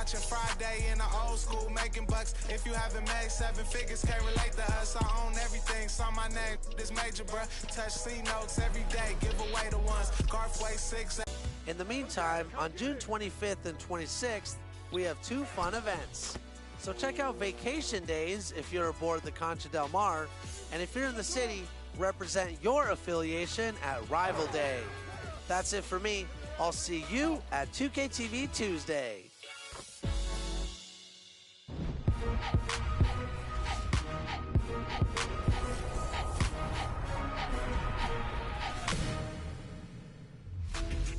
watching Friday in the old school, making bucks. If you haven't made 7 figures, can't relate to us. I own everything, saw my name, this major, bruh. Touch C notes every day, give away the ones. Garfway 6. In the meantime, on June 25th and 26th, we have 2 fun events. So check out Vacation Days if you're aboard the Concha Del Mar, and if you're in the city, represent your affiliation at Rival Day. That's it for me. I'll see you at 2K TV Tuesday.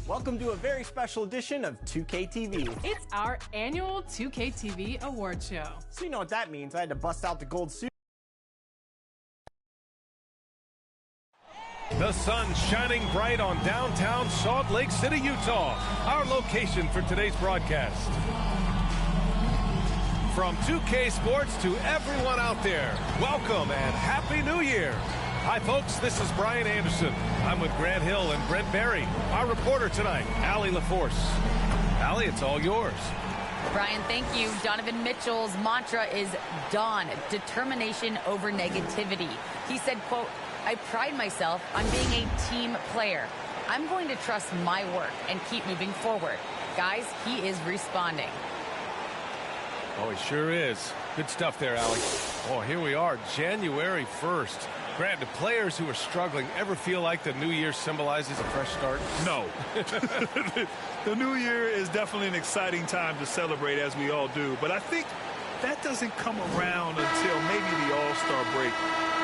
Welcome to a very special edition of 2K TV. It's our annual 2K TV award show. So you know what that means. I had to bust out the gold suit. The sun's shining bright on downtown Salt Lake City, Utah, our location for today's broadcast. From 2K Sports to everyone out there, welcome and Happy New Year. Hi, folks. This is Brian Anderson. I'm with Grant Hill and Brent Berry. Our reporter tonight, Allie LaForce. Allie, it's all yours. Brian, thank you. Donovan Mitchell's mantra is dawn, determination over negativity. He said, quote, I pride myself on being a team player. I'm going to trust my work and keep moving forward. Guys, he is responding. Oh, he sure is. Good stuff there, Allie. Oh, here we are, January 1st. Grant, do players who are struggling ever feel like the new year symbolizes a fresh start? No. The new year is definitely an exciting time to celebrate, as we all do. But I think that doesn't come around until maybe the All-Star break,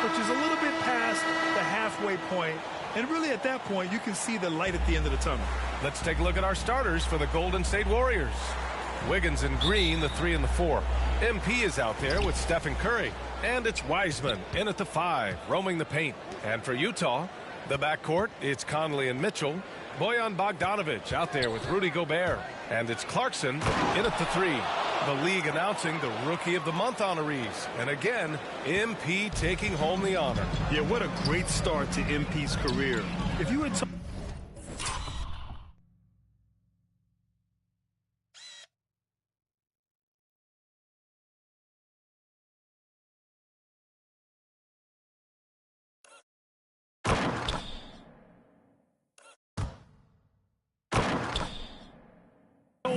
which is a little bit past the halfway point. And really, at that point, you can see the light at the end of the tunnel. Let's take a look at our starters for the Golden State Warriors. Wiggins and Green, the 3 and the 4. MP is out there with Stephen Curry. And it's Wiseman in at the 5, roaming the paint. And for Utah, the backcourt, it's Conley and Mitchell. Bojan Bogdanovic out there with Rudy Gobert. And it's Clarkson in at the 3. The league announcing the Rookie of the Month honorees. And again, MP taking home the honor. Yeah, what a great start to MP's career. If you had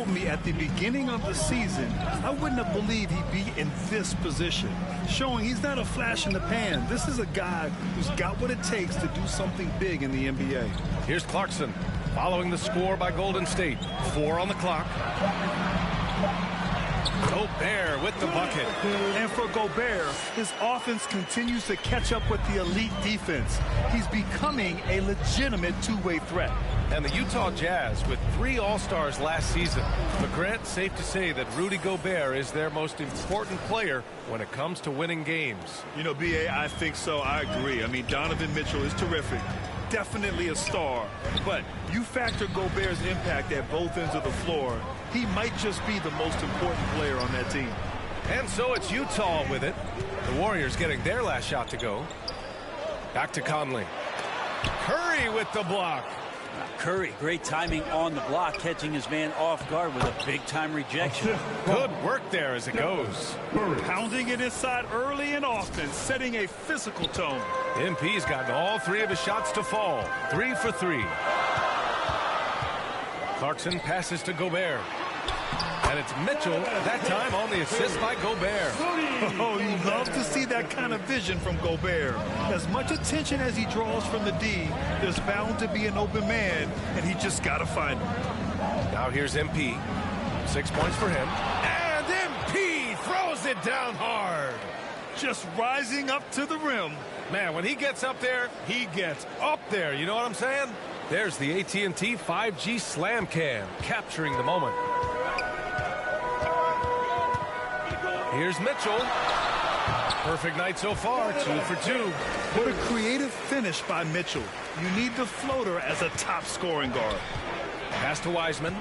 me at the beginning of the season, I wouldn't have believed he'd be in this position, showing he's not a flash in the pan. This is a guy who's got what it takes to do something big in the NBA. Here's Clarkson following the score by Golden State. 4 on the clock. Gobert with the bucket. And for Gobert, his offense continues to catch up with the elite defense. He's becoming a legitimate two-way threat. And the Utah Jazz with 3 All-Stars last season. But Grant, safe to say that Rudy Gobert is their most important player when it comes to winning games. You know, B.A., I think so. I agree. I mean, Donovan Mitchell is terrific. Definitely a star. But you factor Gobert's impact at both ends of the floor, he might just be the most important player on that team. And so it's Utah with it. The Warriors getting their last shot to go. Back to Conley. Curry with the block. Curry, great timing on the block, catching his man off guard with a big-time rejection. Good work there as it goes. Pounding it inside early and often, setting a physical tone. MP's gotten all 3 of his shots to fall. 3 for 3. Clarkson passes to Gobert. And it's Mitchell, that time on the assist by Gobert. Oh, you love to see that kind of vision from Gobert. As much attention as he draws from the D, there's bound to be an open man, and he just got to find him. Now here's MP. 6 points for him. And MP throws it down hard. Just rising up to the rim. Man, when he gets up there, he gets up there. You know what I'm saying? There's the AT&T 5G Slam Cam, capturing the moment. Here's Mitchell. Perfect night so far, 2 for 2. What a creative finish by Mitchell. You need the floater as a top scoring guard. Pass to Wiseman.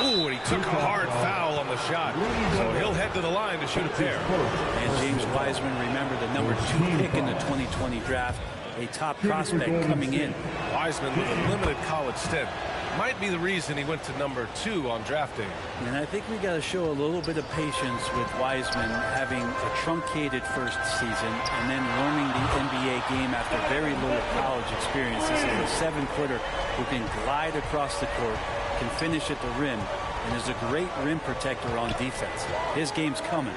Ooh, and he took a hard foul on the shot. So he'll head to the line to shoot a pair. And James Wiseman, remember, the number 2 pick in the 2020 draft, a top prospect coming in. Wiseman with a limited college stint. might be the reason he went to number 2 on draft day. And I think we got to show a little bit of patience with Wiseman having a truncated first season and then learning the NBA game after very little college experience. This is a 7-footer who can glide across the court, can finish at the rim, and is a great rim protector on defense. His game's coming.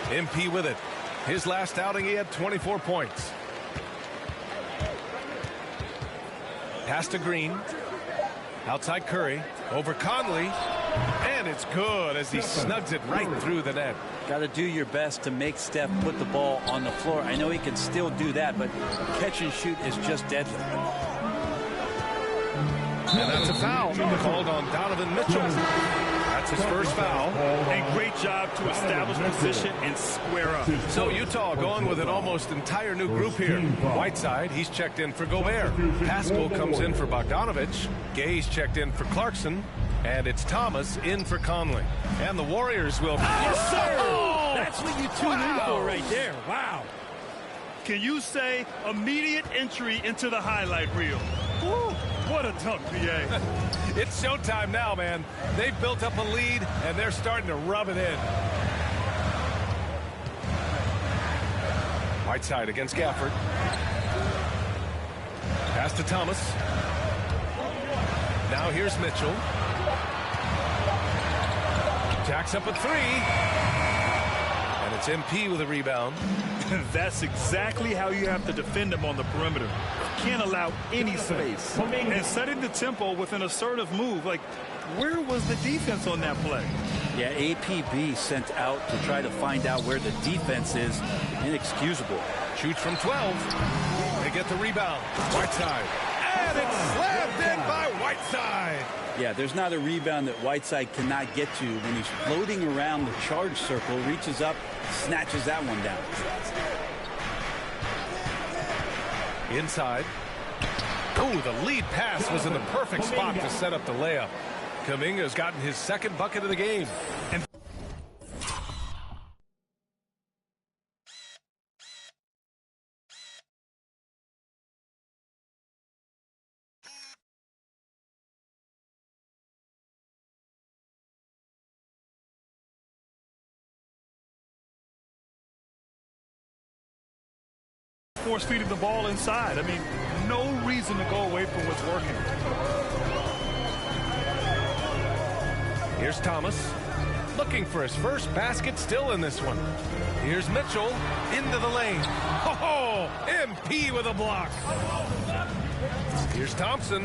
MP with it. His last outing, he had 24 points. Pass to Green. Outside Curry. Over Conley. And it's good as he snugs it right through the net. Got to do your best to make Steph put the ball on the floor. I know he can still do that, but catch and shoot is just deadly. And that's a foul called on Donovan Mitchell. That's his first foul. And great job to establish position and square up. So Utah going with an almost entire new group here. Whiteside, he's checked in for Gobert. Pascal comes in for Bogdanovich. Gay's checked in for Clarkson. And it's Thomas in for Conley. And the Warriors will... Yes, sir! Oh, that's what you tune in for right there. Wow. Can you say immediate entry into the highlight reel? Woo, what a dunk, PA. It's showtime now, man. They've built up a lead, and they're starting to rub it in. Whiteside against Gafford. Pass to Thomas. Now here's Mitchell. Jacks up a 3. And it's MP with a rebound. That's exactly how you have to defend him on the perimeter. Can't allow any space. And setting the tempo with an assertive move. Like, where was the defense on that play? Yeah, APB sent out to try to find out where the defense is. Inexcusable. Shoots from 12. They get the rebound. Whiteside. And it's slammed in by Whiteside. Yeah, there's not a rebound that Whiteside cannot get to when he's floating around the charge circle, reaches up, snatches that one down. Inside. Oh, the lead pass was in the perfect spot to set up the layup. Kuminga's gotten his second bucket of the game. And force feeding the ball inside. I mean, no reason to go away from what's working. here's Thomas. Looking for his first basket still in this one. Here's Mitchell into the lane. Oh, MP with a block. Here's Thompson.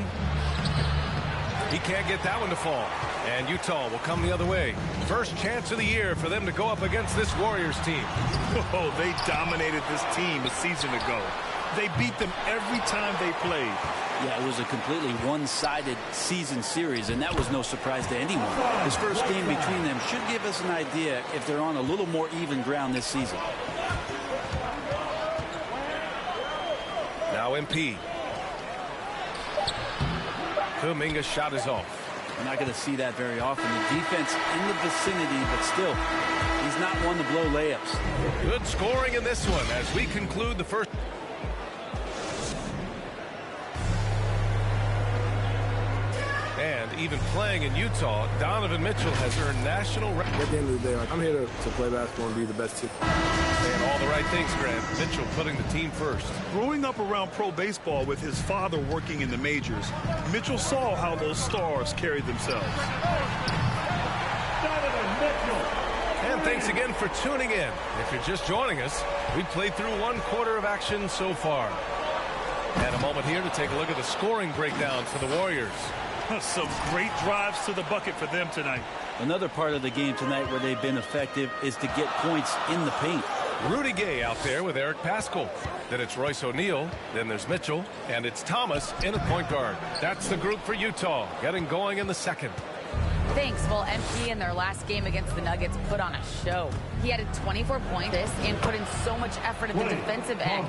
He can't get that one to fall. And Utah will come the other way. First chance of the year for them to go up against this Warriors team. Oh, they dominated this team a season ago. They beat them every time they played. Yeah, it was a completely one-sided season series, and that was no surprise to anyone. This first game between them should give us an idea if they're on a little more even ground this season. Now MP. Kuminga's shot is off. We're not going to see that very often. The defense in the vicinity, but still, he's not one to blow layups. Good scoring in this one as we conclude the first. And even playing in Utah, Donovan Mitchell has earned national record. At the end of the day, like, I'm here to play basketball and be the best team. Saying all the right things, Grant. Mitchell putting the team first. Growing up around pro baseball with his father working in the majors, Mitchell saw how those stars carried themselves. And thanks again for tuning in. If you're just joining us, we've played through one quarter of action so far. And a moment here to take a look at the scoring breakdown for the Warriors. Some great drives to the bucket for them tonight. Another part of the game tonight where they've been effective is to get points in the paint. Rudy Gay out there with Eric Pascal. Then it's Royce O'Neal. Then there's Mitchell. And it's Thomas in at point guard. That's the group for Utah, getting going in the second. Thanks. Well, MP in their last game against the Nuggets put on a show. He added 24 points and put in so much effort at the defensive end.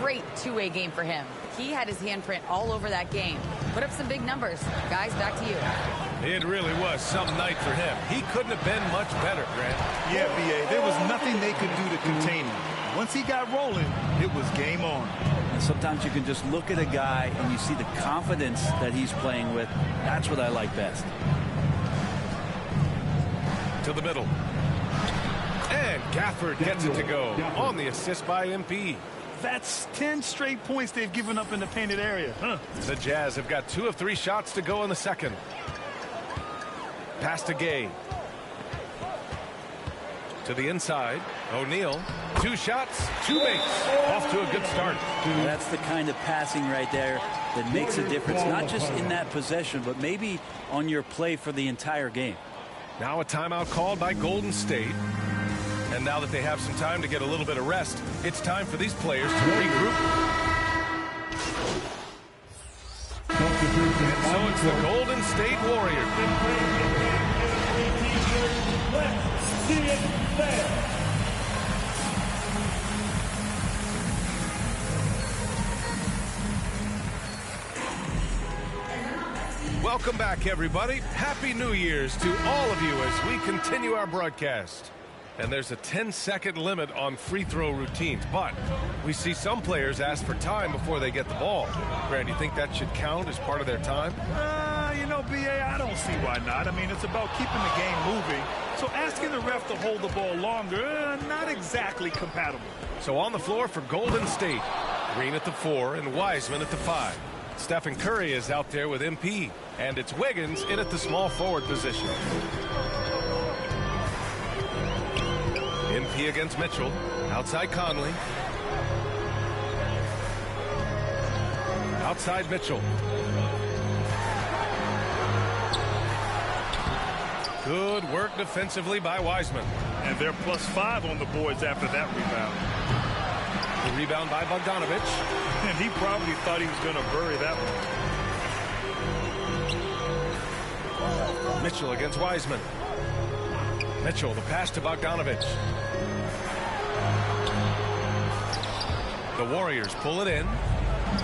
Great two-way game for him. He had his handprint all over that game. Put up some big numbers. Guys, back to you. It really was some night for him. He couldn't have been much better, Grant. Yeah, B.A., there was nothing they could do to contain him. Once he got rolling, it was game on. And sometimes you can just look at a guy and you see the confidence that he's playing with. That's what I like best. To the middle. And Gafford gets it to go on the assist by MP. That's 10 straight points they've given up in the painted area. The Jazz have got 2 of 3 shots to go in the second. Pass to Gay. To the inside. O'Neal. 2 shots, 2 makes. Off to a good start. That's the kind of passing right there that makes a difference, not just in that possession, but maybe on your play for the entire game. Now a timeout called by Golden State. And now that they have some time to get a little bit of rest, it's time for these players to regroup. And so it's the Golden State Warriors. Welcome back, everybody. Happy New Year's to all of you as we continue our broadcast. And there's a 10-second limit on free throw routines, but we see some players ask for time before they get the ball. Brad, you think that should count as part of their time? You know, B.A., I don't see why not. I mean, it's about keeping the game moving. So asking the ref to hold the ball longer, not exactly compatible. So on the floor for Golden State, Green at the 4 and Wiseman at the 5. Stephen Curry is out there with MP, and it's Wiggins in at the small forward position. MP against Mitchell. Outside Conley. Outside Mitchell. Good work defensively by Wiseman. And they're +5 on the boards after that rebound. The rebound by Bogdanovic. And he probably thought he was going to bury that one. Mitchell against Wiseman. Mitchell, the pass to Bogdanovic. The Warriors pull it in.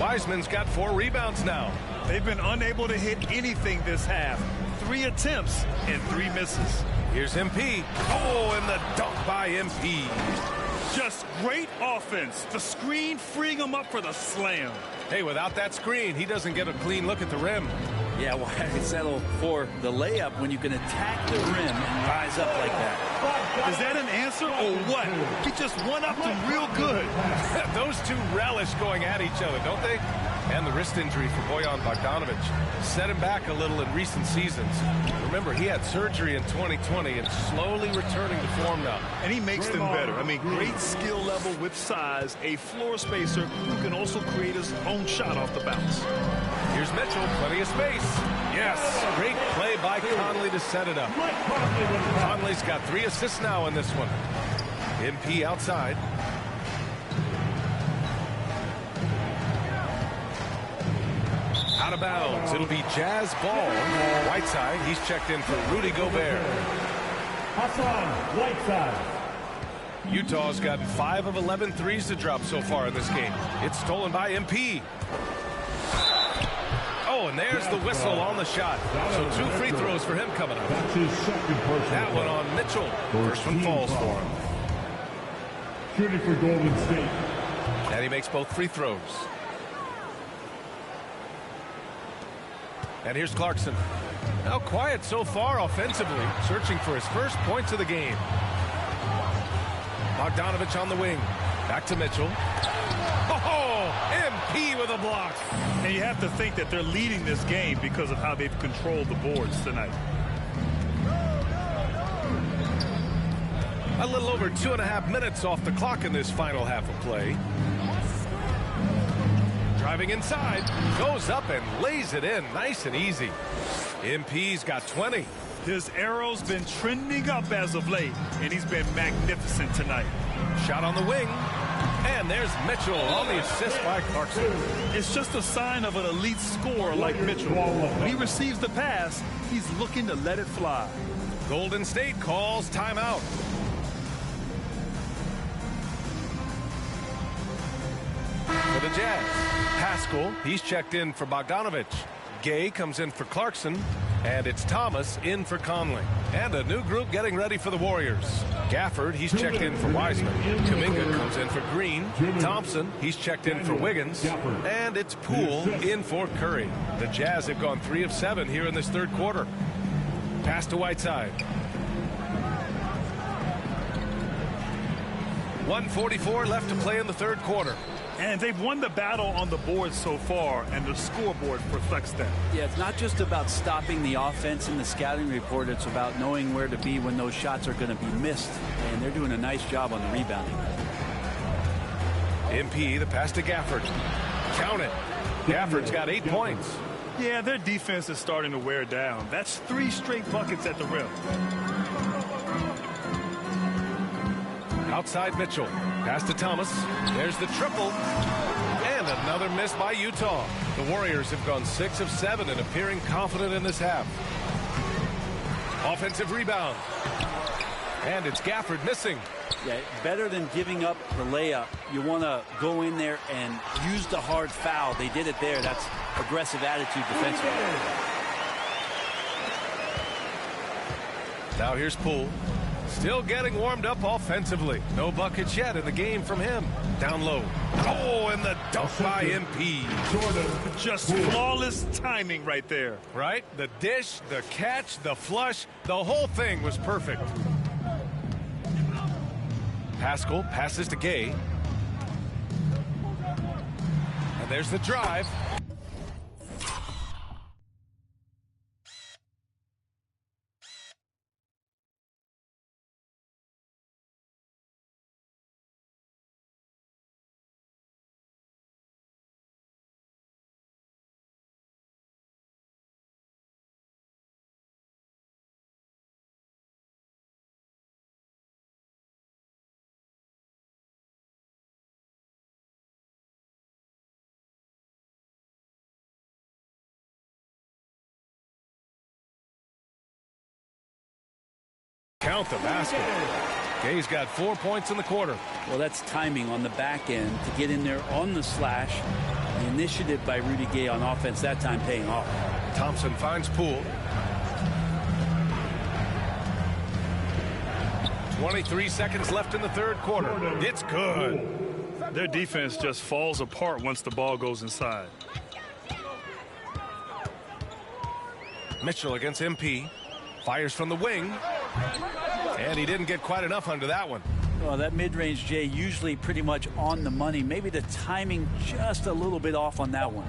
Wiseman's got 4 rebounds now. They've been unable to hit anything this half. 3 attempts and 3 misses. Here's MP. Oh, and the dunk by MP. Just great offense. The screen freeing him up for the slam. Hey, without that screen, he doesn't get a clean look at the rim. Yeah, why settle for the layup when you can attack the rim and rise up like that? Is that an answer or what? He just one-upped him real good. Those two relish going at each other, don't they? And the wrist injury for Bojan Bogdanovic set him back a little in recent seasons. Remember, he had surgery in 2020 and slowly returning to form now. And he makes them better. I mean, great skill level with size, a floor spacer who can also create his own shot off the bounce. Here's Mitchell, plenty of space. Yes, great play by Conley to set it up. Conley's got 3 assists now in this one. MP outside. Out of bounds. It'll be Jazz ball. Whiteside, he's checked in for Rudy Gobert. Whiteside. Utah's gotten 5 of 11 threes to drop so far in this game. It's stolen by MP. Oh, and there's the whistle on the shot. So 2 free throws for him coming up. That's his second personal. That one on Mitchell. First one falls for him. Shooting for Golden State. And he makes both free throws. And here's Clarkson. Now quiet so far offensively, searching for his first points of the game. Bogdanovic on the wing. Back to Mitchell. Oh, MP with a block. And you have to think that they're leading this game because of how they've controlled the boards tonight. A little over 2.5 minutes off the clock in this final half of play. Driving inside, goes up and lays it in nice and easy. MP's got 20. His arrow's been trending up as of late, and he's been magnificent tonight. Shot on the wing, and there's Mitchell on the assist by Clarkson. It's just a sign of an elite scorer like Mitchell. When he receives the pass, he's looking to let it fly. Golden State calls timeout. For the Jazz, Pascal, he's checked in for Bogdanovic. Gay comes in for Clarkson. And it's Thomas in for Conley. And a new group getting ready for the Warriors. Gafford, he's checked in for Wiseman. Kuminga comes in for Green. Thompson, he's checked in for Wiggins. And it's Poole in for Curry. The Jazz have gone 3 of 7 here in this third quarter. Pass to Whiteside. 1:44 left to play in the third quarter. And they've won the battle on the board so far, and the scoreboard reflects that. Yeah, it's not just about stopping the offense in the scouting report. It's about knowing where to be when those shots are going to be missed. And they're doing a nice job on the rebounding. MP, the pass to Gafford. Count it. Gafford's got 8 points. Yeah, their defense is starting to wear down. That's 3 straight buckets at the rim. Outside Mitchell. Pass to Thomas. There's the triple. And another miss by Utah. The Warriors have gone 6 of 7 and appearing confident in this half. Offensive rebound. And it's Gafford missing. Yeah, better than giving up the layup. You want to go in there and use the hard foul. They did it there. That's aggressive attitude defensively. Now here's Poole. Still getting warmed up offensively. No buckets yet in the game from him. Down low. Oh, and the dunk by MP. Just flawless timing right there. Right? The dish, the catch, the flush, the whole thing was perfect. Pascal passes to Gay. And there's the drive. Count the basket. Gay's got 4 points in the quarter. Well, that's timing on the back end to get in there on the slash. The initiative by Rudy Gay on offense that time paying off. Thompson finds Poole. 23 seconds left in the third quarter. It's good. Their defense just falls apart once the ball goes inside. Mitchell against MP. Fires from the wing. And he didn't get quite enough under that one. Well, that mid-range, Jay, usually pretty much on the money. Maybe the timing just a little bit off on that one.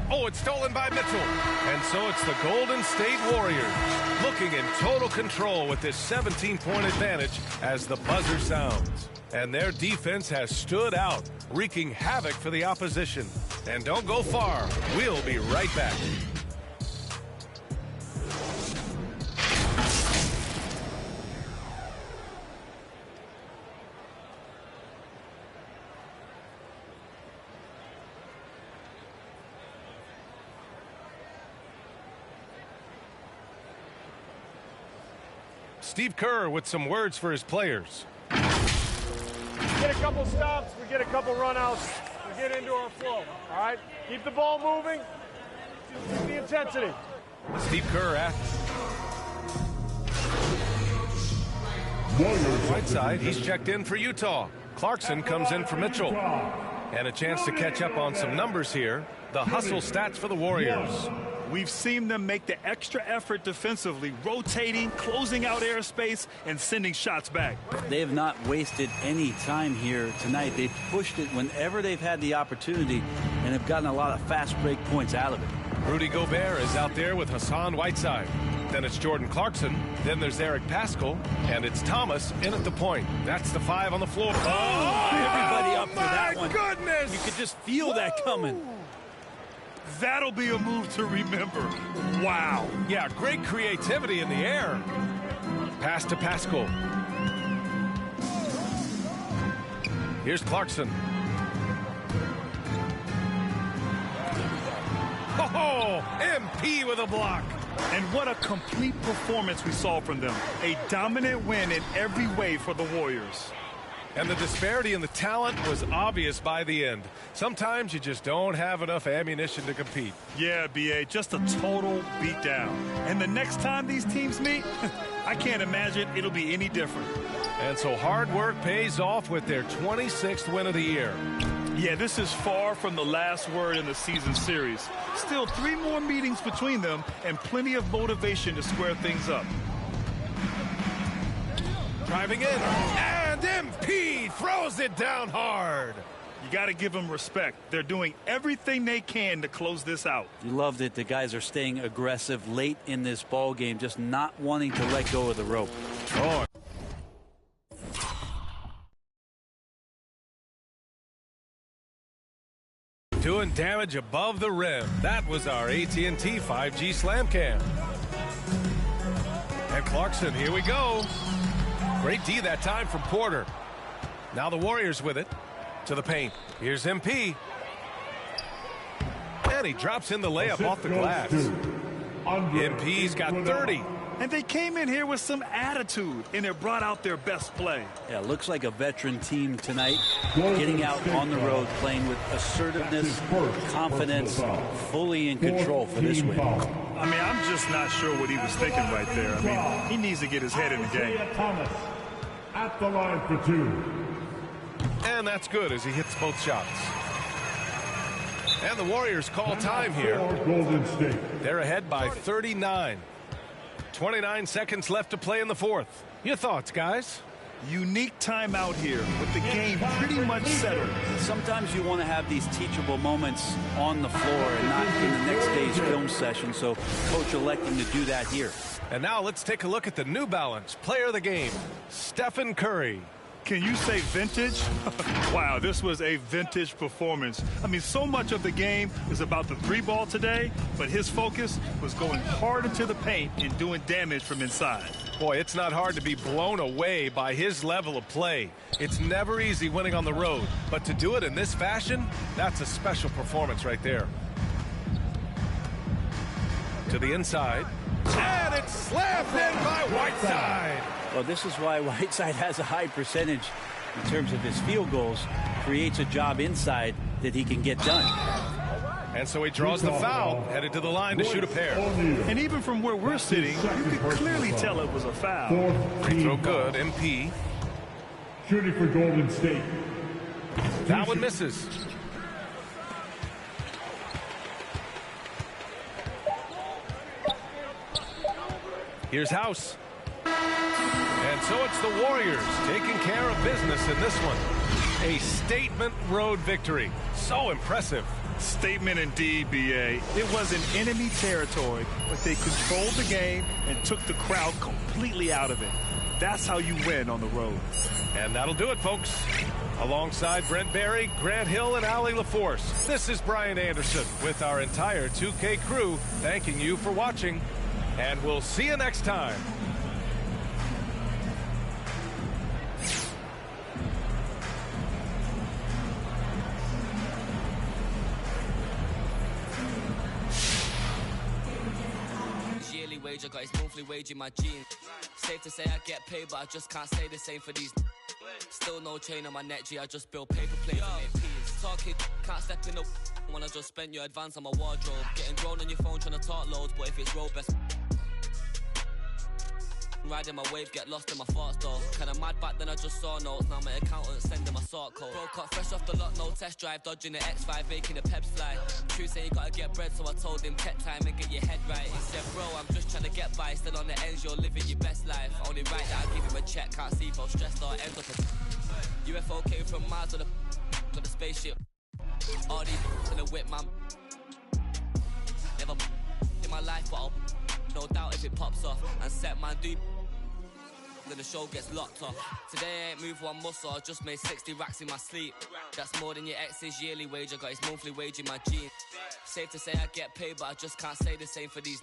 Oh, it's stolen by Mitchell. And so it's the Golden State Warriors looking in total control with this 17-point advantage as the buzzer sounds. And their defense has stood out, wreaking havoc for the opposition. And don't go far. We'll be right back. Steve Kerr with some words for his players. We get a couple stops, we get a couple runouts, we get into our flow, all right? Keep the ball moving, keep the intensity. Steve Kerr asks. Whiteside, he's checked in for Utah. Clarkson comes in for Mitchell. And a chance to catch up on some numbers here. The hustle stats for the Warriors. We've seen them make the extra effort defensively, rotating, closing out airspace, and sending shots back. They have not wasted any time here tonight. They've pushed it whenever they've had the opportunity and have gotten a lot of fast break points out of it. Rudy Gobert is out there with Hassan Whiteside. Then it's Jordan Clarkson. Then there's Eric Pascal. And it's Thomas in at the point. That's the 5 on the floor. Oh, everybody up for that one. My goodness! You could just feel that coming. That'll be a move to remember. Wow. Yeah, great creativity in the air. Pass to Pascal. Here's Clarkson. Oh, MP with a block. And what a complete performance we saw from them. A dominant win in every way for the Warriors. And the disparity in the talent was obvious by the end. Sometimes you just don't have enough ammunition to compete. Yeah, B.A., just a total beatdown. And the next time these teams meet, I can't imagine it'll be any different. And so hard work pays off with their 26th win of the year. Yeah, this is far from the last word in the season series. Still 3 more meetings between them and plenty of motivation to square things up. Driving in, and MP throws it down hard. You got to give them respect. They're doing everything they can to close this out. You loved it. The guys are staying aggressive late in this ball game, just not wanting to let go of the rope. Oh. Doing damage above the rim. That was our AT&T 5G Slam Cam. And Clarkson, here we go. Great D that time from Porter. Now the Warriors with it to the paint. Here's MP. And he drops in the layup off the glass. MP's got 30. And they came in here with some attitude, and they brought out their best play. Yeah, looks like a veteran team tonight, getting out on the road, playing with assertiveness, confidence, fully in control for this win. I mean, I'm just not sure what he was thinking right there. I mean, he needs to get his head in the game. Thomas at the line for 2. And that's good as he hits both shots. And the Warriors call time here. Golden State. They're ahead by 39. 29 seconds left to play in the fourth. Your thoughts, guys? Unique timeout here with the game pretty much settled. Sometimes you want to have these teachable moments on the floor and not in the next day's film session, so coach electing to do that here. And now let's take a look at the New Balance player of the game, Stephen Curry. Can you say vintage? Wow, this was a vintage performance. I mean, so much of the game is about the 3-ball today, but his focus was going hard into the paint and doing damage from inside. Boy, it's not hard to be blown away by his level of play. It's never easy winning on the road, but to do it in this fashion, that's a special performance right there. To the inside, and it's slammed in by Whiteside. Well, this is why Whiteside has a high percentage in terms of his field goals, creates a job inside that he can get done. And so he draws the foul, headed to the line to shoot a pair. And even from where we're sitting, you could clearly tell it was a foul. Free throw good, MP. Shooting for Golden State. That one misses. Here's House. And so it's the Warriors taking care of business in this one. A statement road victory. So impressive. Statement indeed, B.A. It was in enemy territory, but they controlled the game and took the crowd completely out of it. That's how you win on the road. And that'll do it, folks. Alongside Brent Barry, Grant Hill, and Allie LaForce, this is Brian Anderson with our entire 2K crew thanking you for watching. And we'll see you next time. Yearly wage, I got his monthly wage in my jeans. Safe to say I get paid, but I just can't say the same for these. Still no chain on my neck, G, I just build paper planes and make peas. Talking, can't step in up when I just spent your advance on my wardrobe. Getting grown on your phone trying to talk loads, but if it's road best. Riding my wave, get lost in my thoughts though. Kinda mad back then I just saw notes. Now my accountant sending my sort code. Broke up fresh off the lot, no test drive. Dodging the X5, making the peps fly. True say you gotta get bread, so I told him take time and get your head right. He said bro, I'm just trying to get by. Still on the ends, you're living your best life. Only right that I give him a check. Can't see if I'm stressed or end up a UFO came from Mars on the spaceship. All these in the whip, man. Never in my life, but I'll no doubt if it pops off. And set man do then the show gets locked off. Today I ain't moved one muscle, I just made 60 racks in my sleep. That's more than your ex's yearly wage, I got his monthly wage in my jeans. Safe to say I get paid, but I just can't say the same for these.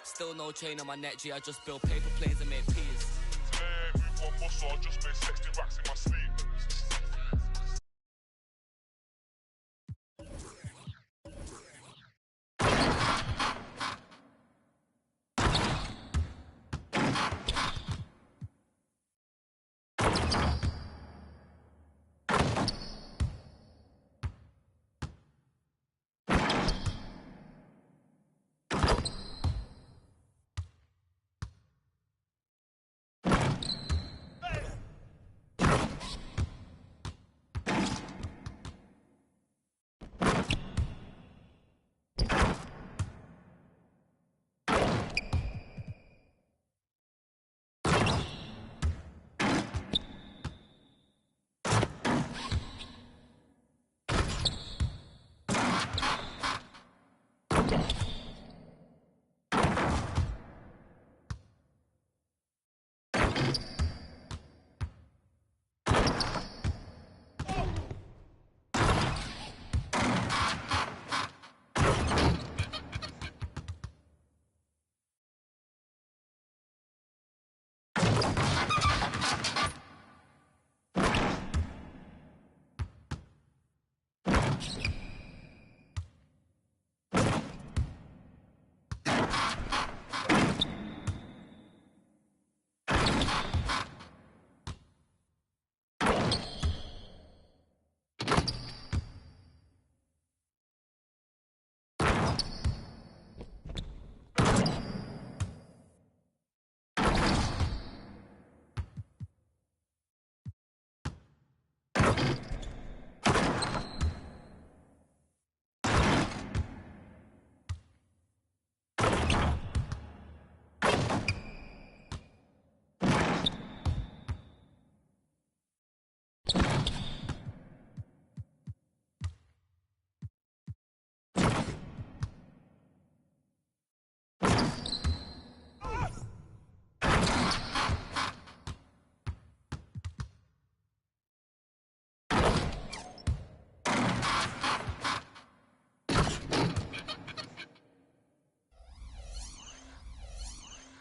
Still no chain on my neck, G, I just build paper planes and make peas. Today I ain't moved one muscle, I just made 60 racks in my sleep.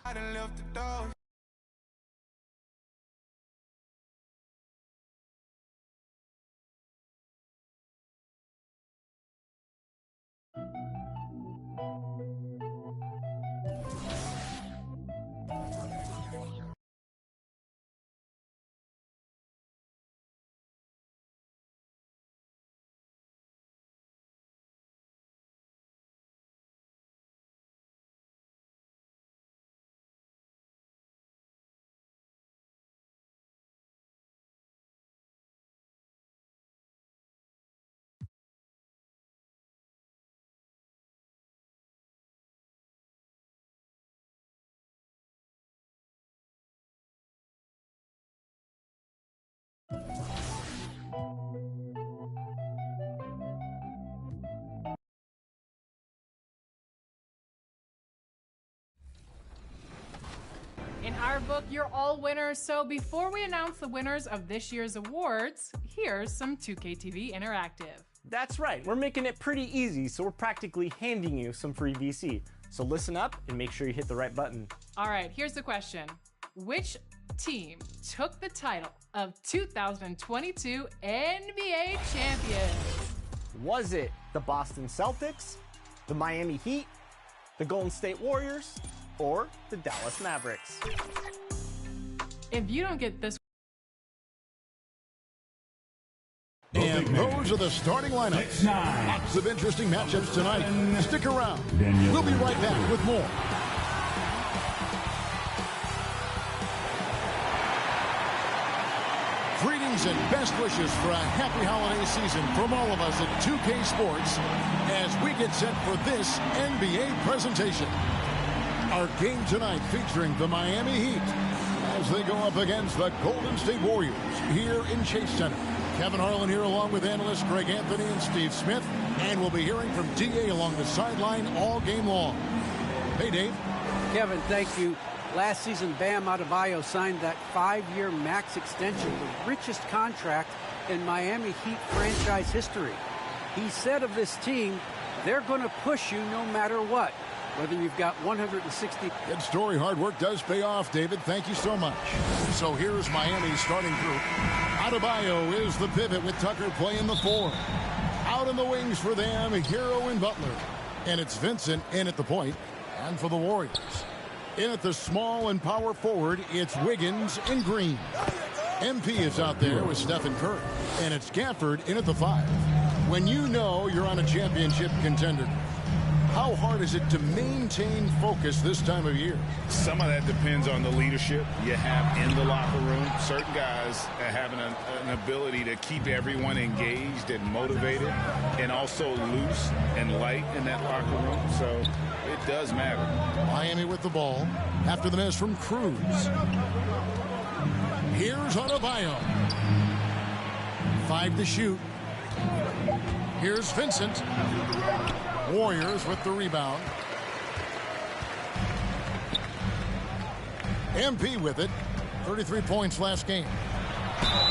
I done left the door. In our book, you're all winners. So before we announce the winners of this year's awards, here's some 2K TV Interactive. That's right, we're making it pretty easy, so we're practically handing you some free VC. So listen up and make sure you hit the right button. All right, here's the question. Which team took the title of 2022 NBA champions? Was it the Boston Celtics, the Miami Heat, the Golden State Warriors, or the Dallas Mavericks? If you don't get this. And those are the starting lineups. Lots of interesting matchups tonight. Stick around. We'll be right back with more. Greetings and best wishes for a happy holiday season from all of us at 2K Sports as we get set for this NBA presentation. Our game tonight featuring the Miami Heat as they go up against the Golden State Warriors here in Chase Center. Kevin Harlan here along with analysts Greg Anthony and Steve Smith, and we'll be hearing from DA along the sideline all game long. Hey, Dave. Kevin, thank you. Last season, Bam Adebayo signed that 5-year max extension, the richest contract in Miami Heat franchise history. He said of this team, they're going to push you no matter what, whether you've got 160. Good story. Hard work does pay off, David. Thank you so much. So here's Miami's starting group. Adebayo is the pivot with Tucker playing the 4. Out in the wings for them, Hero and Butler. And it's Vincent in at the point. And for the Warriors, in at the small and power forward, it's Wiggins and Green. MP is out there with Stephen Curry. And it's Gafford in at the 5. When you know you're on a championship contender, how hard is it to maintain focus this time of year? Some of that depends on the leadership you have in the locker room. Certain guys having an ability to keep everyone engaged and motivated and also loose and light in that locker room. So it does matter. Miami with the ball after the miss from Cruz. Here's Adebayo. 5 to shoot. Here's Vincent. Warriors with the rebound. MP with it. 33 points last game.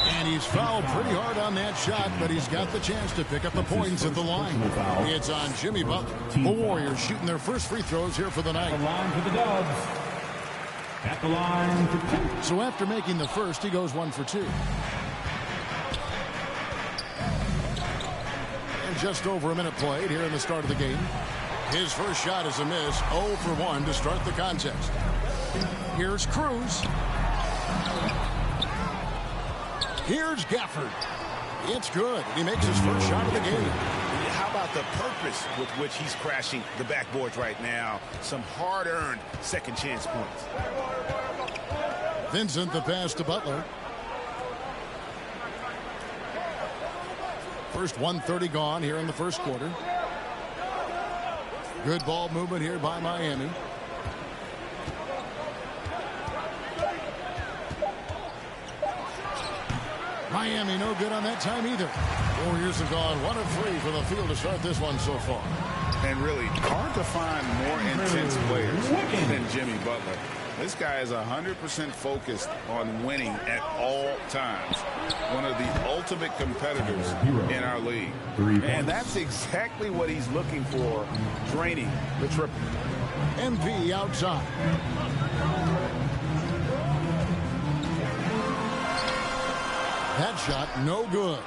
And he's fouled pretty hard on that shot, but he's got the chance to pick up the points at the line. It's on Jimmy Butler. The Warriors shooting their first free throws here for the night. At the line for the Dubs. At the line for 2. So after making the first, he goes 1 for 2. And just over a minute played here in the start of the game. His first shot is a miss. 0 for 1 to start the contest. Here's Cruz. Here's Gafford. It's good. He makes his first shot of the game. How about the purpose with which he's crashing the backboards right now? Some hard-earned second chance points. Vincent the pass to Butler. First 1:30 gone here in the first quarter. Good ball movement here by Miami. Miami no good on that time either. Warriors have gone 1 of 3 for the field to start this one so far. And really hard to find more intense players than Jimmy Butler. This guy is 100% focused on winning at all times. One of the ultimate competitors in our league. And that's exactly what he's looking for, draining the triple. MP outside. That shot no good.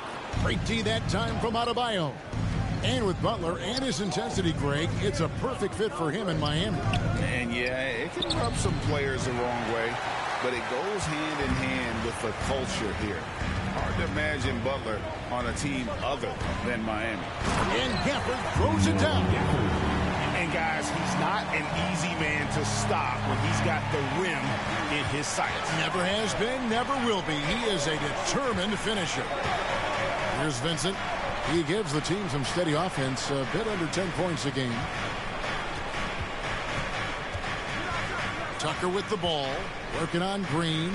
Great D that time from Adebayo. And with Butler and his intensity, Greg, it's a perfect fit for him in Miami. And yeah, it can rub some players the wrong way, but it goes hand in hand with the culture here. Hard to imagine Butler on a team other than Miami. And Gafford throws it down. And guys, he's not an easy man to stop when he's got the rim in his sights. Never has been, never will be. He is a determined finisher. Here's Vincent. He gives the team some steady offense, a bit under 10 points a game. Tucker with the ball, working on Green.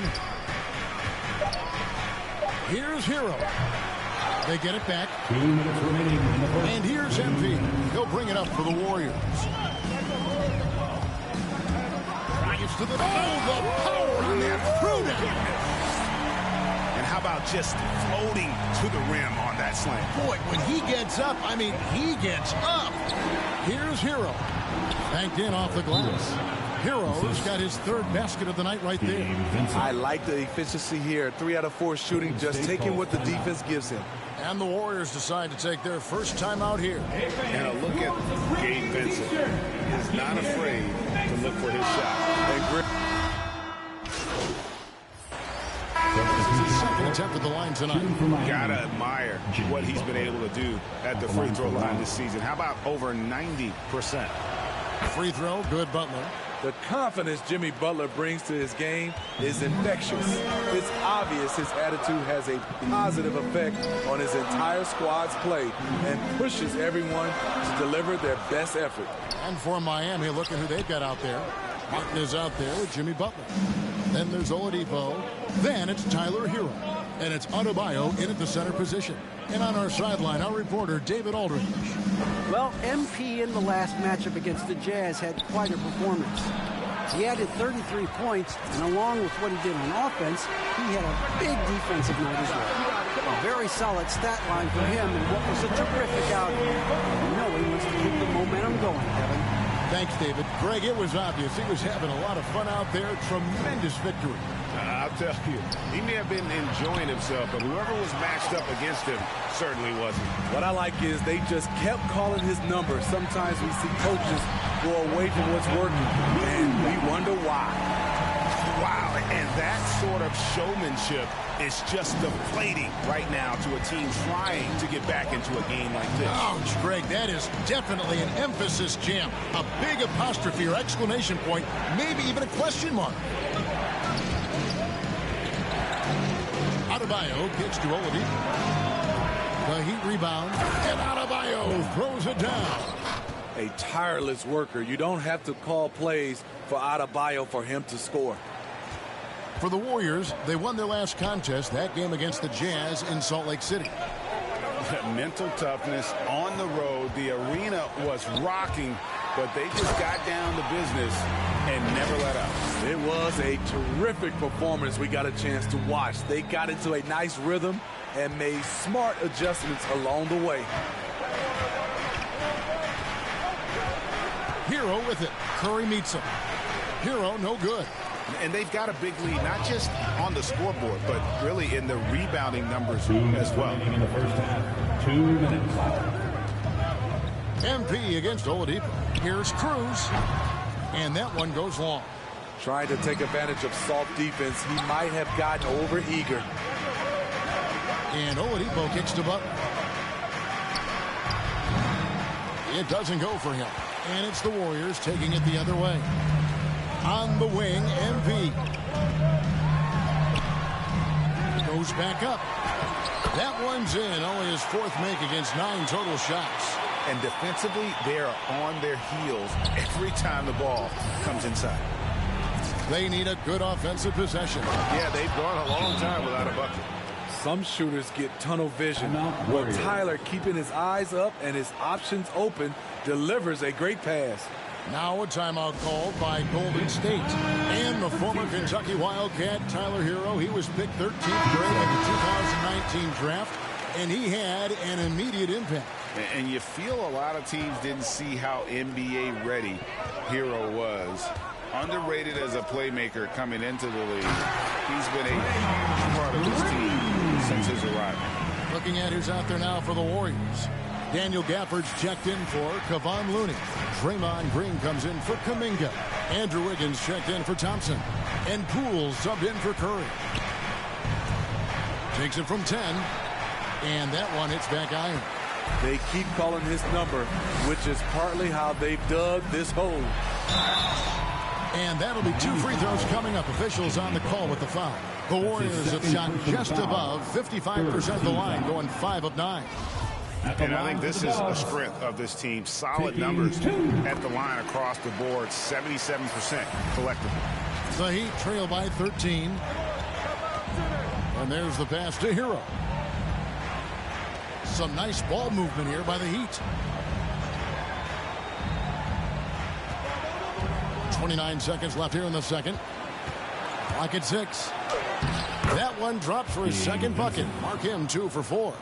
Here's Hero. They get it back. 2 minutes remaining in the first. And here's MP. He'll bring it up for the Warriors. Drives to the... Oh, the power on that throwdown. And how about just floating to the rim on that slam? Boy, when he gets up, I mean, he gets up. Here's Hero. Banked in off the glass. Hero's got his third basket of the night right there. I like the efficiency here. 3 out of 4 shooting, just taking what the defense gives him. And the Warriors decide to take their first time out here. And a look at Gabe Vincent. He's not afraid to look for his shot. This is his second attempt at the line tonight. Gotta admire what he's been able to do at the free throw line this season. How about over 90%? Free throw, good Butler. The confidence Jimmy Butler brings to his game is infectious. It's obvious his attitude has a positive effect on his entire squad's play and pushes everyone to deliver their best effort. And for Miami, look at who they've got out there. Martin is out there with Jimmy Butler. Then there's Oladipo. Then it's Tyler Hero. And it's Adebayo in at the center position. And on our sideline, our reporter, David Aldridge. Well, MP in the last matchup against the Jazz had quite a performance. He added 33 points, and along with what he did on offense, he had a big defensive night as well. A very solid stat line for him, and what was a terrific outing. You know he wants to keep the momentum going, Kevin. Thanks, David. Greg, it was obvious he was having a lot of fun out there. Tremendous victory. I'll tell you, he may have been enjoying himself, but whoever was matched up against him certainly wasn't. What I like is they just kept calling his number. Sometimes we see coaches go away from what's working, and we wonder why. Wow, and that sort of showmanship is just deflating right now to a team trying to get back into a game like this. Ouch, Greg, that is definitely an emphasis jam. A big apostrophe or exclamation point, maybe even a question mark. Adebayo gets to Oladipo. The Heat rebound, and Adebayo throws it down. A tireless worker. You don't have to call plays for Adebayo for him to score. For the Warriors, they won their last contest, that game against the Jazz in Salt Lake City. Mental toughness on the road The arena was rocking, but they just got down to business and never let up. It was a terrific performance we got a chance to watch. They got into a nice rhythm and made smart adjustments along the way. Hero with it. Curry meets him. Hero, no good. And they've got a big lead, not just on the scoreboard, but really in the rebounding numbers as well. In the first half, 2 minutes. MP against Oladipo. Here's Cruz. And that one goes long. Trying to take advantage of soft defense. He might have gotten over-eager. And Oladipo kicks to Butler. It doesn't go for him. And it's the Warriors taking it the other way. On the wing, MP. Goes back up. That one's in. Only his fourth make against 9 total shots. And defensively, they are on their heels every time the ball comes inside. They need a good offensive possession. Yeah, they've gone a long time without a bucket. Some shooters get tunnel vision, but Tyler, keeping his eyes up and his options open, delivers a great pass. Now a timeout called by Golden State. And the former Kentucky Wildcat, Tyler Hero, he was picked 13th grade in the 2019 draft, and he had an immediate impact. And you feel a lot of teams didn't see how NBA ready Hero was. Underrated as a playmaker coming into the league. He's been a huge part of this team since his arrival. Looking at who's out there now for the Warriors. Daniel Gafford's checked in for Kevon Looney. Draymond Green comes in for Kuminga. Andrew Wiggins checked in for Thompson. And Poole subbed in for Curry. Takes it from 10. And that one hits back iron. They keep calling his number, which is partly how they've dug this hole. And that'll be 2 free throws coming up. Officials on the call with the foul. The Warriors have shot just above 55% of the line, going 5 of 9. And I think this is a strength of this team. Solid numbers at the line across the board, 77% collectively. The Heat trail by 13. And there's the pass to Hero. Some nice ball movement here by the Heat. 29 seconds left here in the second. Clock at 6. That one drops for his second bucket. Mark him 2 for 4.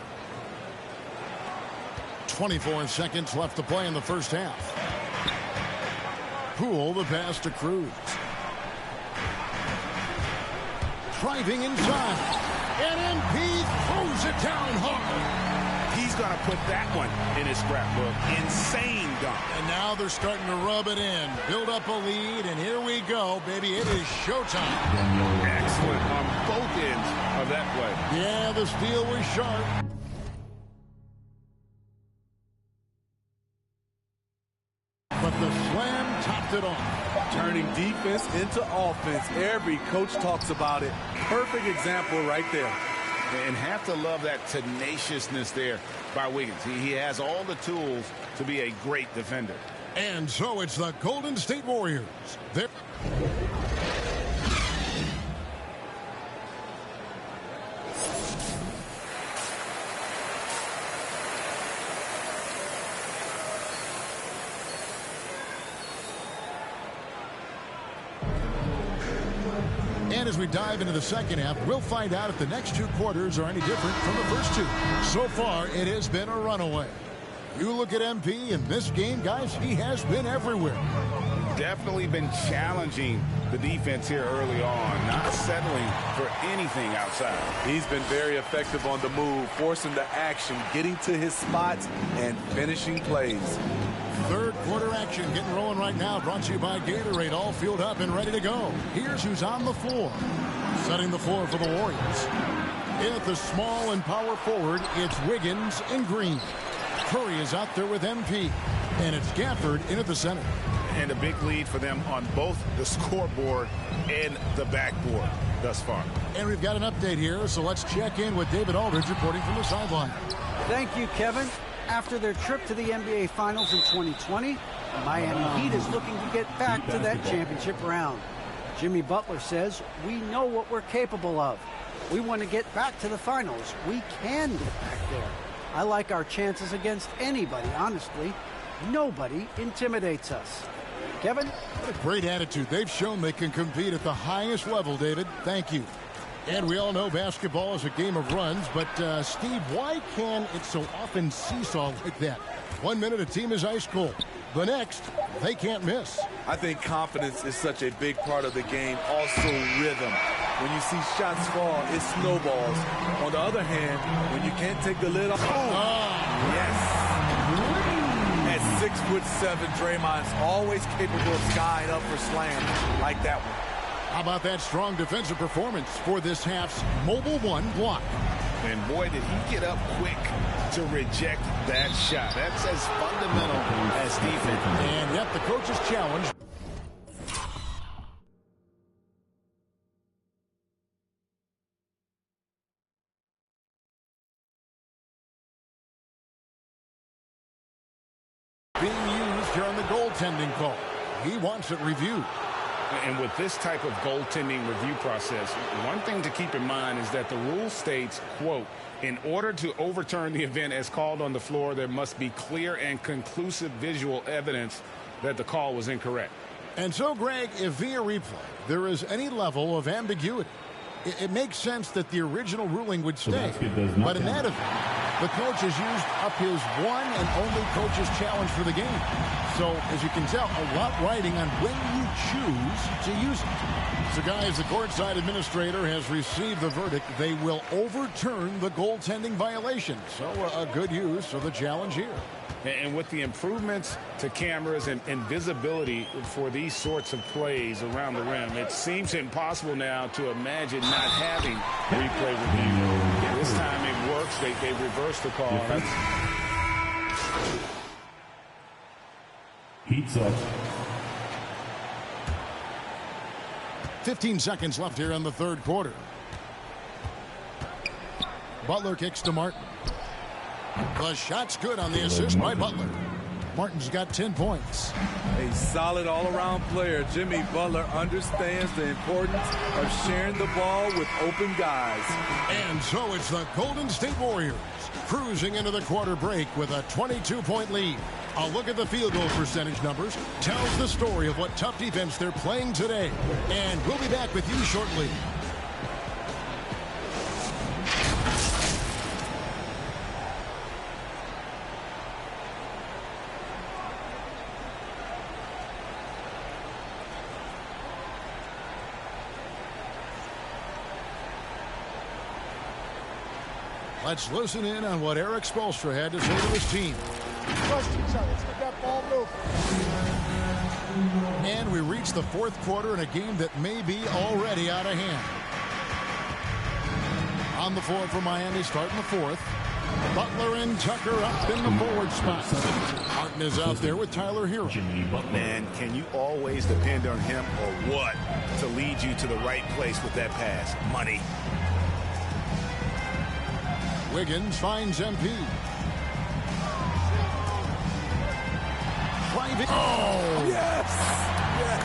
24 seconds left to play in the first half. Poole, the pass to Cruz. Driving inside. And MP throws it down hard. He's going to put that one in his scrapbook. Insane dunk. And now they're starting to rub it in. Build up a lead, and here we go, baby. It is showtime. Excellent on both ends of that play. Yeah, the steal was sharp. But the slam topped it off. Turning defense into offense. Every coach talks about it. Perfect example right there. And have to love that tenaciousness there by Wiggins. He has all the tools to be a great defender. And so it's the Golden State Warriors. They're And as we dive into the second half, we'll find out if the next 2 quarters are any different from the first 2. So far, it has been a runaway. You look at MP in this game, guys, he has been everywhere. Definitely been challenging the defense here early on, not settling for anything outside. He's been very effective on the move, forcing the action, getting to his spots, and finishing plays. Third quarter action getting rolling right now, brought to you by Gatorade, all fueled up and ready to go. Here's who's on the floor. Setting the floor for the Warriors. At the small and power forward, it's Wiggins and Green. Curry is out there with MP. And it's Gafford in at the center. And a big lead for them on both the scoreboard and the backboard thus far. And we've got an update here, so let's check in with David Aldridge reporting from the sideline. Thank you, Kevin. After their trip to the NBA Finals in 2020, the Miami Heat is looking to get back to that championship round. Jimmy Butler says, "We know what we're capable of. We want to get back to the finals. We can get back there." I like our chances against anybody, honestly. Nobody intimidates us. Kevin? What a great attitude. They've shown they can compete at the highest level, David. Thank you. And we all know basketball is a game of runs, but Steve, why can it so often seesaw like that? 1 minute a team is ice cold. The next, they can't miss. I think confidence is such a big part of the game. Also rhythm. When you see shots fall, it snowballs. On the other hand, when you can't take the lid off. Yes. At 6'7", Draymond's always capable of skying up for slams like that one. How about that strong defensive performance for this half's Mobile One block? And boy, did he get up quick to reject that shot. That's as fundamental as defense. And yet the coach's challenge. Being used here on the goaltending call. He wants it reviewed. And with this type of goaltending review process, one thing to keep in mind is that the rule states, quote, in order to overturn the event as called on the floor, there must be clear and conclusive visual evidence that the call was incorrect. And so, Greg, if via replay there is any level of ambiguity, it makes sense that the original ruling would stay. But in that event, the coach has used up his one and only coach's challenge for the game. So, as you can tell, a lot riding on when you choose to use it. So, guys, the courtside administrator has received the verdict. They will overturn the goaltending violation. So, a good use of the challenge here. And with the improvements to cameras and visibility for these sorts of plays around the rim, it seems impossible now to imagine not having replay review. This time it works. They reverse the call. Pizza. 15 seconds left here in the third quarter. Butler kicks to Martin. The shot's good on the assist by Butler. Martin's got 10 points. A solid all-around player. Jimmy Butler understands the importance of sharing the ball with open guys. And so it's the Golden State Warriors cruising into the quarter break with a 22-point lead. A look at the field goal percentage numbers tells the story of what tough defense they're playing today. And we'll be back with you shortly. Let's listen in on what Eric Spoelstra had to say to his team. Trust each other. Let's get that ball moving. And we reach the fourth quarter in a game that may be already out of hand. On the floor for Miami, starting the fourth. Butler and Tucker up in the forward spot. Martin is out there with Tyler Hero. Man, can you always depend on him or what to lead you to the right place with that pass? Money. Wiggins finds MP. Driving. Oh! Yes! Yes!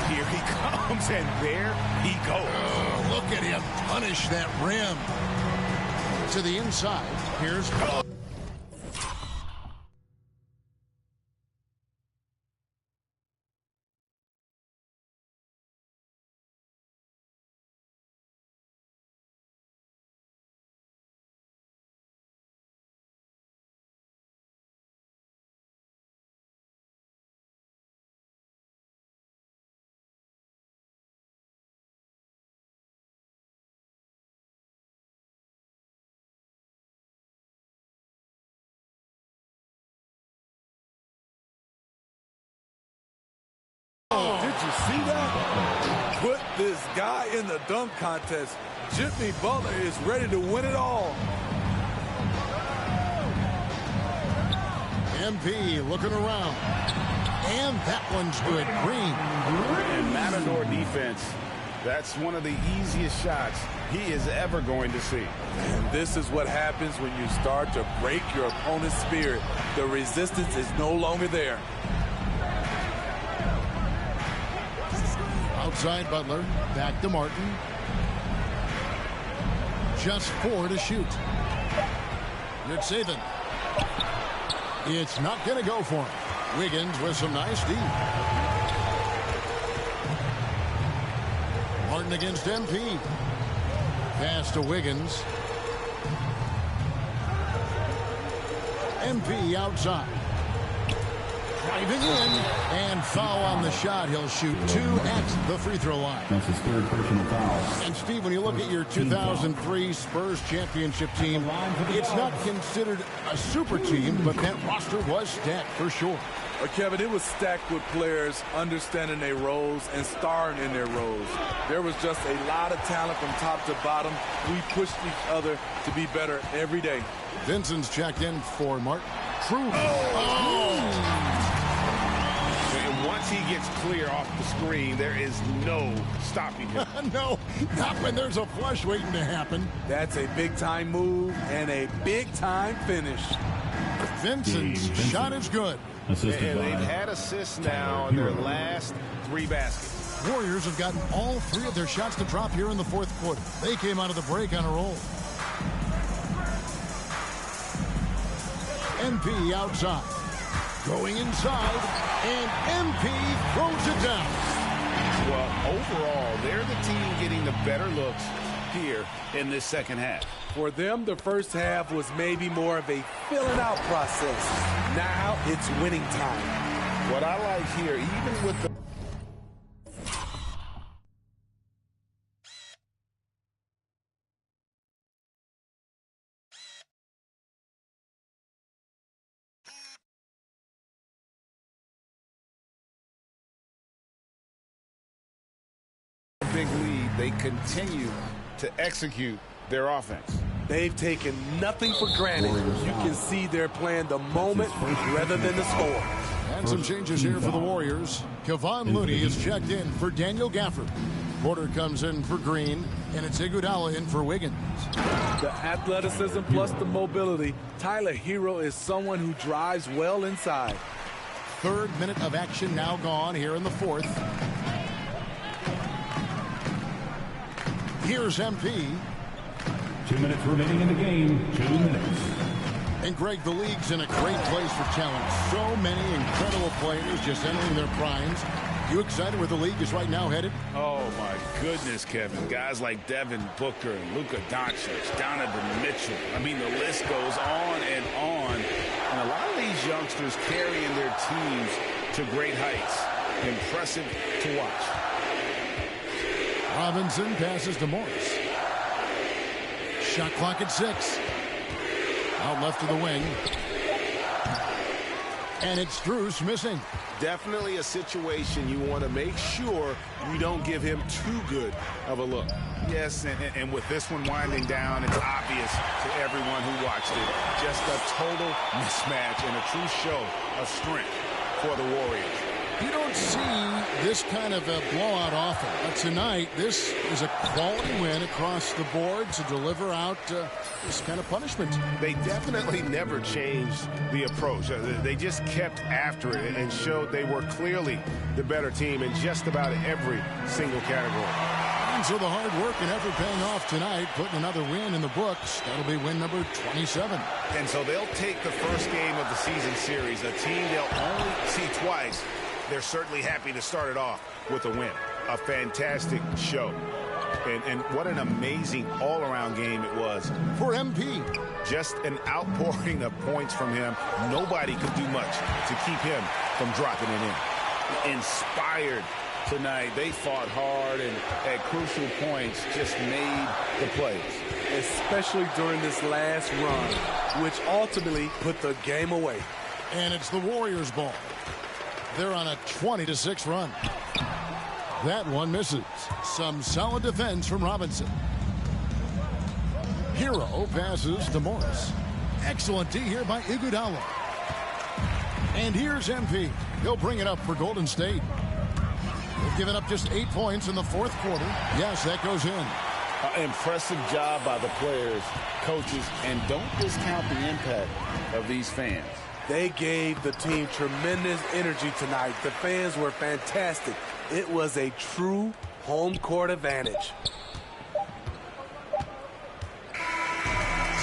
Here he comes, and there he goes. Oh, look at him punish that rim. To the inside. Here's Cole. Did you see that? Put this guy in the dunk contest. Jimmy Butler is ready to win it all. MP looking around. And that one's good. Green. And Matador defense, that's one of the easiest shots he is ever going to see. And this is what happens when you start to break your opponent's spirit. The resistance is no longer there. Outside Butler, back to Martin. Just 4 to shoot. Yurtseven. It's not going to go for him. Wiggins with some nice D. Martin against MP. Pass to Wiggins. MP outside. Driving in, and foul on the shot. He'll shoot 2 at the free throw line. That's his third personal foul. And Steve, when you look at your 2003 Spurs championship team, it's not considered a super team, but that roster was stacked for sure. Kevin, it was stacked with players understanding their roles and starring in their roles. There was just a lot of talent from top to bottom. We pushed each other to be better every day. Vincent's checked in for Martin. True. And once he gets clear off the screen, there is no stopping him. No, not when there's a flush waiting to happen. That's a big-time move and a big-time finish. Vincent's shot is good. And they've had assists now in their last 3 baskets. Warriors have gotten all 3 of their shots to drop here in the fourth quarter. They came out of the break on a roll. MP outside. Going inside, and MP throws it down. Well, overall, they're the team getting the better looks here in this second half. For them, the first half was maybe more of a filling out process. Now it's winning time. What I like here, even with the big lead, they continue to execute their offense. They've taken nothing for granted. You can see they're playing the moment rather than the score. And some changes here for the Warriors. Kevon Looney is checked in for Daniel Gafford. Porter comes in for Green, and it's Iguodala in for Wiggins. The athleticism plus the mobility. Tyler Hero is someone who drives well inside. 3rd minute of action now gone here in the 4th. Here's MP. 2 minutes remaining in the game. 2 minutes. And Greg, the league's in a great place for talent. So many incredible players just entering their primes. You excited where the league is right now headed? Oh, my goodness, Kevin. Guys like Devin Booker and Luka Doncic, Donovan Mitchell. I mean, the list goes on and on. And a lot of these youngsters carrying their teams to great heights. Impressive to watch. Robinson passes to Morris. Shot clock at 6. Out left to the wing. And it's Strus missing. Definitely a situation you want to make sure you don't give him too good of a look. Yes, and with this one winding down, it's obvious to everyone who watched it. Just a total mismatch and a true show of strength for the Warriors. You don't see this kind of a blowout often. But tonight, this is a quality win across the board to deliver out this kind of punishment. They definitely never changed the approach. They just kept after it and showed they were clearly the better team in just about every single category. And so the hard work and effort paying off tonight, putting another win in the books. That'll be win number 27. And so they'll take the first game of the season series, a team they'll only see twice. They're certainly happy to start it off with a win. A fantastic show. And what an amazing all-around game it was. For MP. Just an outpouring of points from him. Nobody could do much to keep him from dropping it in. Inspired tonight. They fought hard and at crucial points just made the plays. Especially during this last run, which ultimately put the game away. And it's the Warriors' ball. They're on a 20-6 run. That one misses. Some solid defense from Robinson. Hero passes to Morris. Excellent D here by Iguodala. And here's MP. He'll bring it up for Golden State. They've given up just 8 points in the 4th quarter. Yes, that goes in. Impressive job by the players, coaches, and don't discount the impact of these fans. They gave the team tremendous energy tonight. The fans were fantastic. It was a true home court advantage.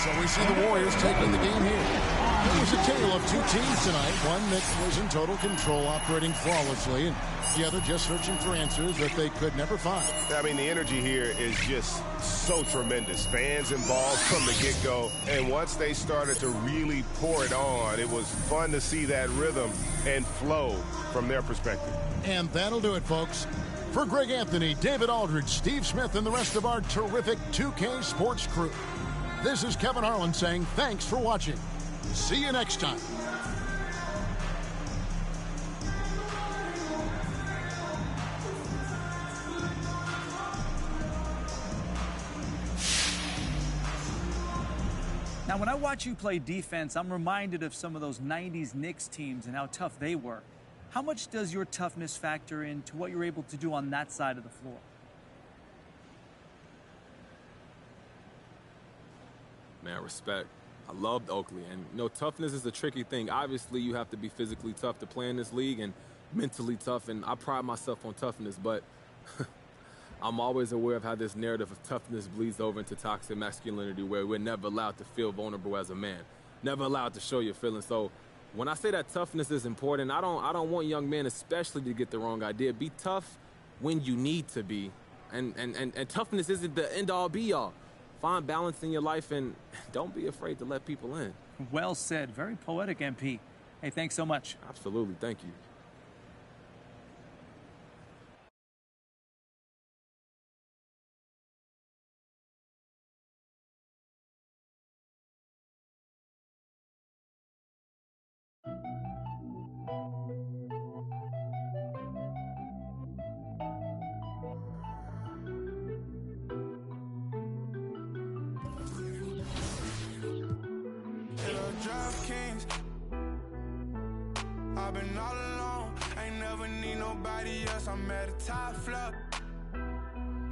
So we see the Warriors taking the game here. It was a tale of two teams tonight. One that was in total control, operating flawlessly, and the other just searching for answers that they could never find. I mean, the energy here is just so tremendous. Fans involved from the get-go, and once they started to really pour it on, it was fun to see that rhythm and flow from their perspective. And that'll do it, folks. For Greg Anthony, David Aldridge, Steve Smith, and the rest of our terrific 2K Sports crew, this is Kevin Harlan saying thanks for watching. See you next time. Now, when I watch you play defense, I'm reminded of some of those 90s Knicks teams and how tough they were. How much does your toughness factor into what you're able to do on that side of the floor? Man, respect. I loved Oakley, and toughness is a tricky thing. Obviously, you have to be physically tough to play in this league and mentally tough, and I pride myself on toughness, but I'm always aware of how this narrative of toughness bleeds over into toxic masculinity, where we're never allowed to feel vulnerable as a man, never allowed to show your feelings. So when I say that toughness is important, I don't want young men especially to get the wrong idea. Be tough when you need to be, and toughness isn't the end-all be-all. Find balance in your life, and don't be afraid to let people in. Well said. Very poetic, MP. Hey, thanks so much. Absolutely. Thank you. I've been all alone, ain't never need nobody else. I'm at a top floor,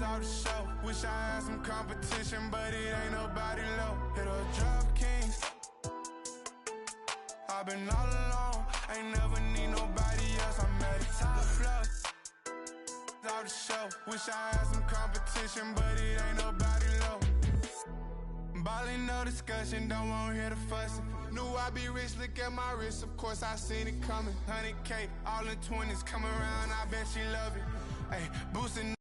out the show. Wish I had some competition, but it ain't nobody low. Hit a drop kings. I've been all alone, ain't never need nobody else. I'm at a top floor, out the show. Wish I had some competition, but it ain't nobody low. Ballin', no discussion, don't wanna hear the fussing. Knew I'd be rich, look at my wrist, of course I seen it coming. 100K, all in 20s, come around, I bet she love it. Ay, boosting.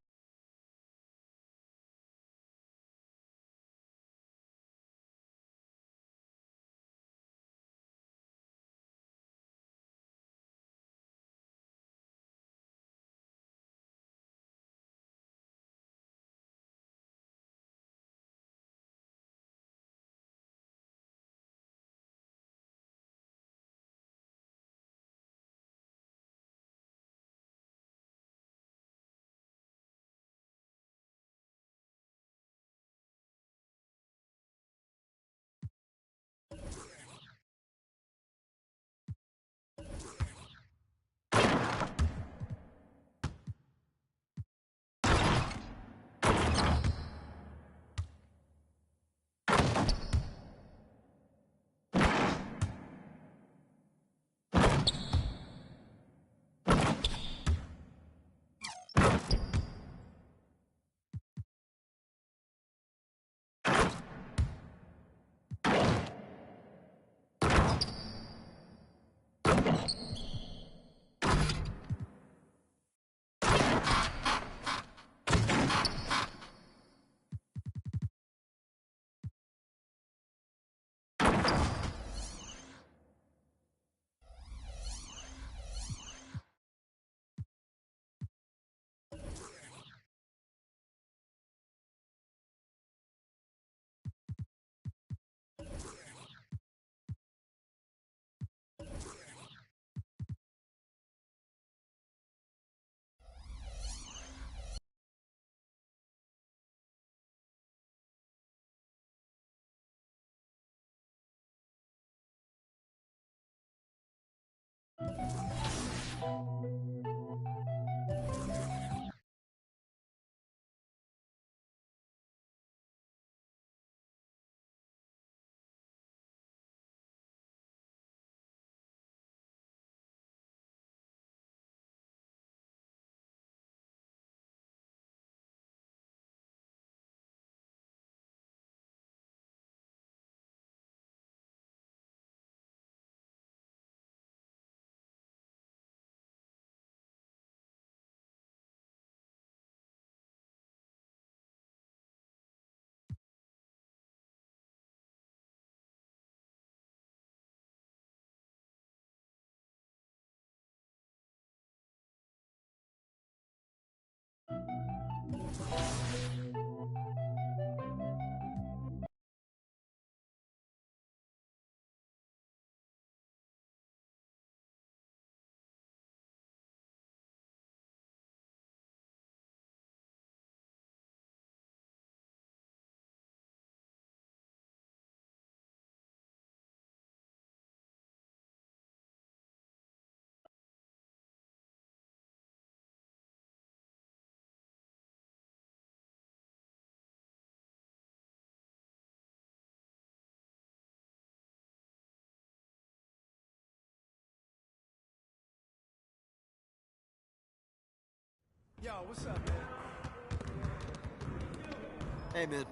Yo, what's up, man? Hey, man.